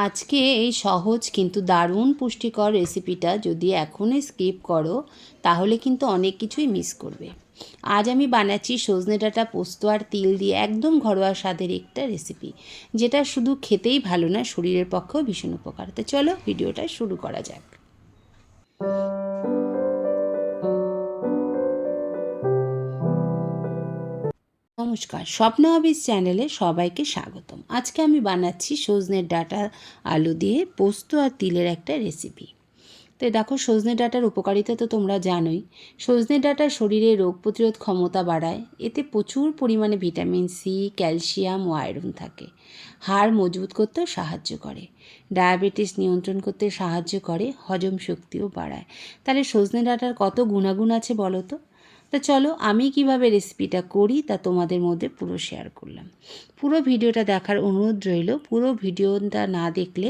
আজকে এই সহজ কিন্তু দারুণ পুষ্টিকর রেসিপিটা যদি এখনই স্কিপ করো তাহলে কিন্তু অনেক কিছুই মিস করবে। আজ আমি বানাচ্ছি সজনে ডাঁটা পোস্ত আর তিল দিয়ে একদম ঘরোয়া স্বাদের একটা রেসিপি, যেটা শুধু খেতেই ভালো না, শরীরের পক্ষেও ভীষণ উপকার। তো চলো ভিডিওটা শুরু করা যাক। নমস্কার, স্বপ্ন হাবিজ চ্যানেলে সবাইকে স্বাগতম। আজকে আমি বানাচ্ছি সজনের ডাঁটা আলু দিয়ে পোস্ত আর তিলের একটা রেসিপি। তো দেখো, সজনে ডাঁটার উপকারিতা তো তোমরা জানোই। সজনে ডাঁটা শরীরে রোগ প্রতিরোধ ক্ষমতা বাড়ায়। এতে প্রচুর পরিমাণে ভিটামিন সি, ক্যালসিয়াম ও আয়রন থাকে। হাড় মজবুত করতেও সাহায্য করে, ডায়াবেটিস নিয়ন্ত্রণ করতে সাহায্য করে, হজম শক্তিও বাড়ায়। তাহলে সজনে ডাঁটার কত গুণাগুণ আছে বলো তো। তা চলো আমি কিভাবে রেসিপিটা করি তা তোমাদের মধ্যে পুরো শেয়ার করলাম। পুরো ভিডিওটা দেখার অনুরোধ রইল। পুরো ভিডিওটা না দেখলে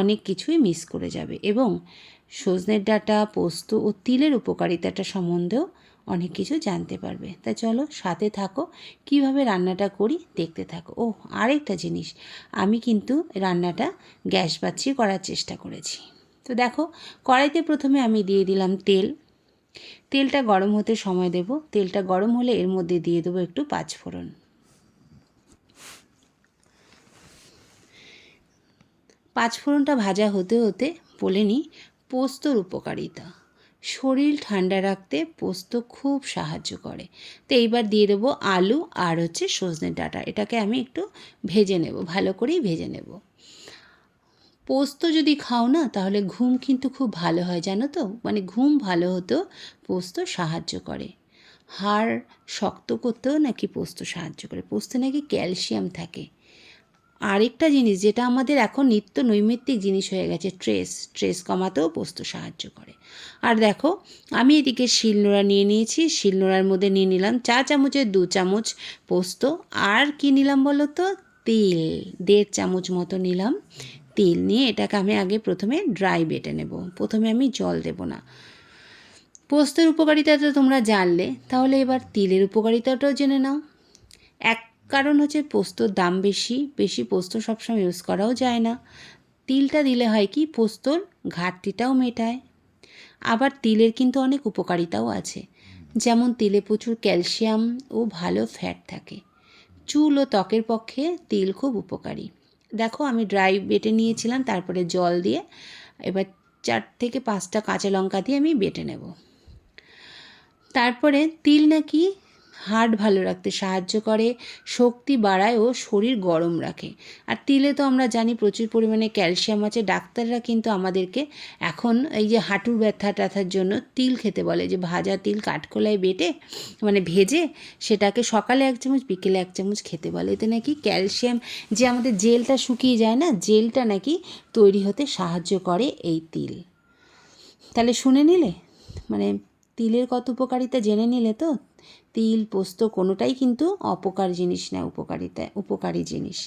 অনেক কিছুই মিস করে যাবে এবং সজনের ডাঁটা, পোস্ত ও তিলের উপকারিতাটা সম্বন্ধেও অনেক কিছু জানতে পারবে। তা চলো সাথে থাকো, কিভাবে রান্নাটা করি দেখতে থাকো। ও আরেকটা জিনিস, আমি কিন্তু রান্নাটা গ্যাস বাঁচিয়ে করার চেষ্টা করেছি। তো দেখো, কড়াইতে প্রথমে আমি দিয়ে দিলাম তেল। তেলটা গরম হতে সময় দেব। তেলটা গরম হলে এর মধ্যে দিয়ে দেবো একটু পাঁচফোড়ন। পাঁচফোড়নটা ভাজা হতে হতে বলে নিই পোস্তর উপকারিতা। শরীর ঠান্ডা রাখতে পোস্ত খুব সাহায্য করে। তো এইবার দিয়ে দেবো আলু আর সজনে ডাঁটা। এটাকে আমি একটু ভেজে নেব, ভালো করেই ভেজে নেব। পোস্ত যদি খাও না তাহলে ঘুম কিন্তু খুব ভালো হয়, জানো তো। মানে ঘুম ভালো হতেও পোস্ত সাহায্য করে। হাড় শক্ত করতেও নাকি পোস্ত সাহায্য করে। পোস্তে নাকি ক্যালসিয়াম থাকে। আরেকটা জিনিস যেটা আমাদের এখন নিত্য নৈমিত্তিক জিনিস হয়ে গেছে, স্ট্রেস কমাতেও পোস্ত সাহায্য করে। আর দেখো, আমি এদিকে শিলনোড়া নিয়ে নিয়েছি। শিলনোড়ার মধ্যে নিয়ে নিলাম 4 চামচের 2 চামচ পোস্ত। আর কি নিলাম বলো তো, তিল 1.5 চামচ মতো নিলাম। তিল নিয়ে এটাকে আমি আগে প্রথমে ড্রাই বেটে নেব। প্রথমে আমি জল দেব না। পোস্তের উপকারিতা তো তোমরা জানলে, তাহলে এবার তিলের উপকারিতাটাও জেনে নাও। এক কারণ পোস্তর দাম বেশি, পোস্ত সবসময় ইউজ করাও যায় না। তিলটা দিলে হয় কি, পোস্তর ঘাটতিটাও মেটায়। আবার তিলের কিন্তু অনেক উপকারিতাও আছে, যেমন তিলে প্রচুর ক্যালসিয়াম ও ভালো ফ্যাট থাকে। চুল ও ত্বকের পক্ষে তিল খুব উপকারী। দেখো, আমি ড্রাই বেটে নিয়েছিলাম, তারপরে জল দিয়ে এবার 4 থেকে 5টা কাঁচা লঙ্কা দিয়ে আমি বেটে নেব। তারপরে তিল নাকি হার্ট ভালো রাখতে সাহায্য করে, শক্তি বাড়ায় ও শরীর গরম রাখে। আর তিলে তো আমরা জানি প্রচুর পরিমাণে ক্যালসিয়াম আছে। ডাক্তাররা কিন্তু আমাদেরকে এখন এই যে হাঁটুর ব্যথা ট্যাথার জন্য তিল খেতে বলে, যে ভাজা তিল কাঠখোলায় বেটে মানে ভেজে সেটাকে সকালে 1 চামচ বিকেলে 1 চামচ খেতে বলে। এতে নাকি ক্যালসিয়াম, যে আমাদের জেলটা শুকিয়ে যায় না, জেলটা নাকি তৈরি হতে সাহায্য করে এই তিল। তাহলে শুনে নিলে, মানে তিলের কত উপকারিতা জেনে নিলে তো। তিল পোস্ত কোনোটাই কিন্তু অপকার জিনিস না, উপকারী জিনিস।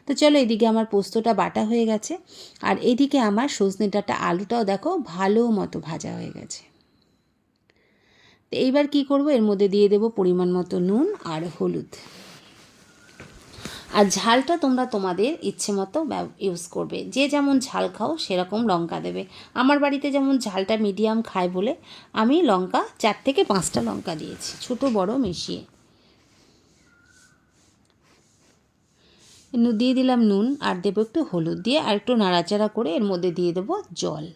তো চলো, এদিকে আমার পোস্তটা বাটা হয়ে গেছে, আর এদিকে আমার সজনে ডাঁটা আলুটাও দেখো ভালো মতো ভাজা হয়ে গেছে। তো এইবার কি করব, এর মধ্যে দিয়ে দেব পরিমাণ মতো নুন আর হলুদ। আর ঝালটা তোমরা তোমাদের ইচ্ছে মতো ইউজ করবে। যে যেমন ঝাল খাও সেরকম লঙ্কা দেবে। আমার বাড়িতে যেমন ঝালটা মিডিয়াম খায় বলে আমি লঙ্কা 4 থেকে 5টা লঙ্কা দিয়েছি, ছোটো বড় মিশিয়ে। দিয়ে দিলাম নুন আর দেবো একটু হলুদ, দিয়ে আর একটু নাড়াচাড়া করে এর মধ্যে দিয়ে দেবো জল।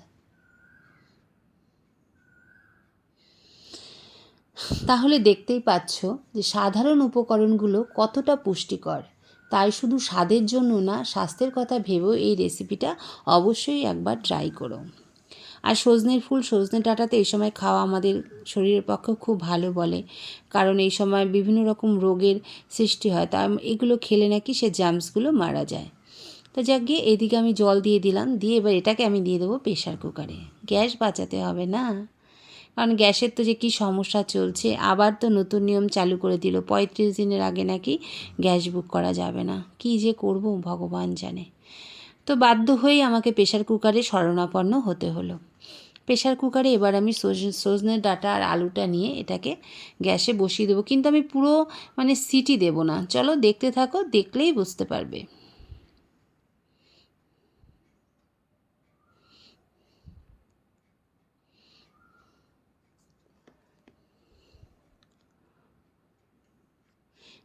তাহলে দেখতেই পাচ্ছ যে সাধারণ উপকরণগুলো কতটা পুষ্টিকর। তাই শুধু স্বাদের জন্য না, স্বাস্থ্যের কথা ভেবেও এই রেসিপিটা অবশ্যই একবার ট্রাই করো। আর সজনের ফুল, সজনে ডাঁটাতে এই সময় খাওয়া আমাদের শরীরের পক্ষে খুব ভালো বলে, কারণ এই সময় বিভিন্ন রকম রোগের সৃষ্টি হয়। তা এগুলো খেলে নাকি সে জার্মসগুলো মারা যায়। তো যাক গিয়ে, এদিকে আমি জল দিয়ে দিলাম, দিয়ে এবার এটাকে আমি দিয়ে দেবো প্রেশার কুকারে। গ্যাস বাঁচাতে হবে না, কারণ গ্যাসের তো যে কী সমস্যা চলছে। আবার তো নতুন নিয়ম চালু করে দিল, 35 দিনের আগে নাকি গ্যাস বুক করা যাবে না। কী যে করব ভগবান জানে। তো বাধ্য হয়েই আমাকে প্রেশার কুকারে শরণাপন্ন হতে হলো। প্রেশার কুকারে এবার আমি সজনে ডাঁটা আর আলুটা নিয়ে এটাকে গ্যাসে বসিয়ে দেবো, কিন্তু আমি পুরো মানে সিটি দেব না। চলো দেখতে থাকো, দেখলেই বুঝতে পারবে।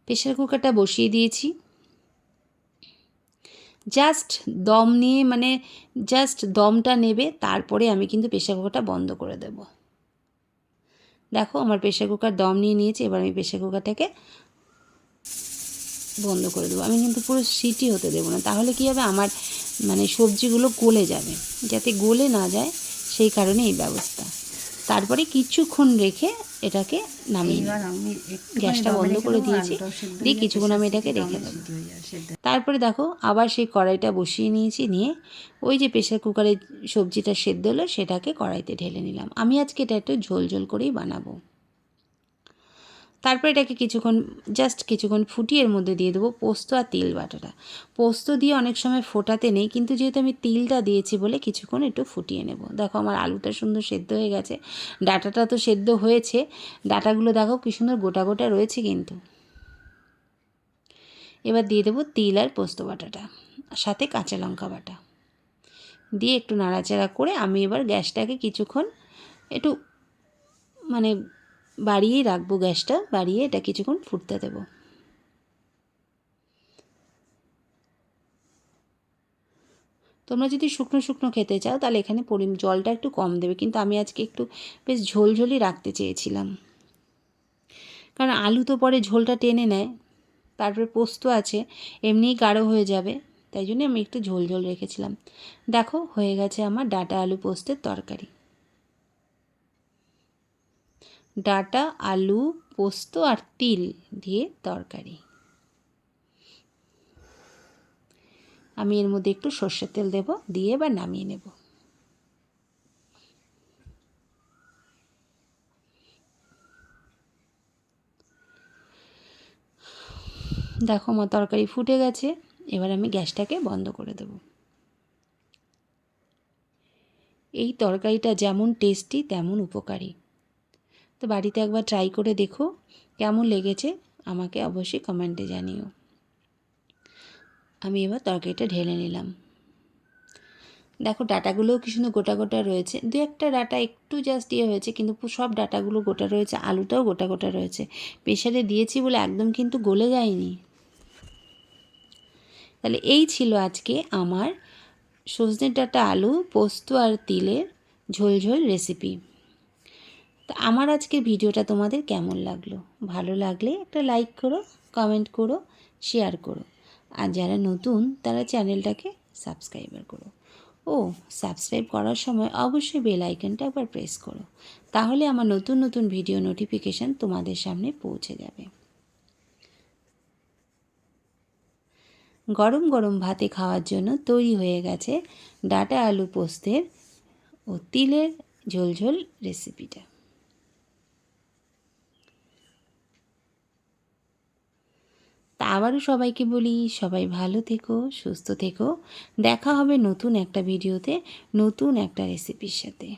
প্রেশার কুকারটা বসিয়ে দিয়েছি। জাস্ট দম নিয়ে মানে জাস্ট দমটা নেবে, তারপরে আমি কিন্তু প্রেশার কুকারটা বন্ধ করে দেব। দেখো আমার প্রেশার কুকার দম নিয়ে নিয়েছে। এবার আমি প্রেশার কুকারটাকে বন্ধ করে দেবো। আমি কিন্তু পুরো সিটি হতে দেবো না, তাহলে কী হবে, আমার মানে সবজিগুলো গলে যাবে। যাতে গলে না যায় সেই কারণে এই ব্যবস্থা। তারপরে কিছুক্ষণ রেখে এটাকে নামিয়ে গ্যাসটা বন্ধ করে দিয়েছি, দিয়ে কিছুক্ষণ আমি এটাকে রেখে দেবো। তারপরে দেখো আবার সেই কড়াইটা বসিয়ে নিয়েছি, নিয়ে ওই যে প্রেশার কুকারে সবজিটা সেদ্ধ হলো সেটাকে কড়াইতে ঢেলে নিলাম। আমি আজকে এটা একটু ঝোল ঝোল করেই বানাবো। তারপর এটাকে কিছুক্ষণ ফুটিয়ে এর মধ্যে দিয়ে দেবো পোস্ত আর তিল বাটাটা। পোস্ত দিয়ে অনেক সময় ফোটাতে নেই, কিন্তু যেহেতু আমি তিলটা দিয়েছি বলে কিছুক্ষণ একটু ফুটিয়ে নেব। দেখো আমার আলুটা সুন্দর সেদ্ধ হয়ে গেছে, ডাঁটাটা তো সেদ্ধ হয়েছে, ডাঁটাগুলো দেখো কী সুন্দর গোটা গোটা রয়েছে কিন্তু। এবার দিয়ে দেবো তিল আর পোস্ত বাটাটা, সাথে কাঁচা লঙ্কা বাটা দিয়ে একটু নাড়াচাড়া করে আমি এবার গ্যাসটাকে কিছুক্ষণ একটু মানে বাড়িয়েই রাখবো, গ্যাসটা বাড়িয়ে এটা কিছুক্ষণ ফুটতে দেব। তোমরা যদি শুকনো শুকনো খেতে চাও তাহলে এখানে জলটা একটু কম দেবে, কিন্তু আমি আজকে একটু বেশ ঝোলঝোলই রাখতে চেয়েছিলাম, কারণ আলু তো পরে ঝোলটা টেনে নেয়, তারপরে পোস্ত আছে এমনিই গাঢ় হয়ে যাবে, তাই জন্য আমি একটু ঝোল ঝোল রেখেছিলাম। দেখো হয়ে গেছে আমার ডাঁটা আলু পোস্তের তরকারি। ডাঁটা আলু পোস্ত আর তিল দিয়ে তরকারি। আমি এর মধ্যে একটু সর্ষের তেল দেব, দিয়ে এবার নামিয়ে নেব। দেখো আমার তরকারি ফুটে গেছে, এবার আমি গ্যাসটাকে বন্ধ করে দেব। এই তরকারিটা যেমন টেস্টি তেমন উপকারী, তো বাড়িতে একবার ট্রাই করে দেখো, কেমন লেগেছে আমাকে অবশ্যই কমেন্টে জানিও। আমি এবার তরকারিটা ঢেলে নিলাম। দেখো ডাঁটাগুলোও কি সুন্দর গোটা গোটা রয়েছে, দু একটা ডাঁটা একটু জাস্ট হয়েছে, কিন্তু সব ডাঁটাগুলো গোটা রয়েছে, আলুটাও গোটা গোটা রয়েছে। প্রেশারে দিয়েছি বলে একদম কিন্তু গলে যায়নি। তাহলে এই ছিল আজকে আমার সজনে ডাঁটা আলু পোস্ত আর তিলের ঝোল ঝোল রেসিপি। তো আমার আজকের ভিডিওটা তোমাদের কেমন লাগলো? ভালো লাগলে একটা লাইক করো, কমেন্ট করো, শেয়ার করো, আর যারা নতুন তারা চ্যানেলটাকে সাবস্ক্রাইবার করো। ও সাবস্ক্রাইব করার সময় অবশ্যই বেল আইকনটা একবার প্রেস করো, তাহলে আমার নতুন নতুন ভিডিও নোটিফিকেশান তোমাদের সামনে পৌঁছে যাবে। গরম গরম ভাতে খাওয়ার জন্য তৈরি হয়ে গেছে ডাঁটা আলু পোস্তের ও তিলের ঝোল ঝোল রেসিপিটা। তা আবারও সবাইকে বলি, সবাই ভালো থেকো, সুস্থ থেকো। দেখা হবে নতুন একটা ভিডিওতে, নতুন একটা রেসিপির সাথে।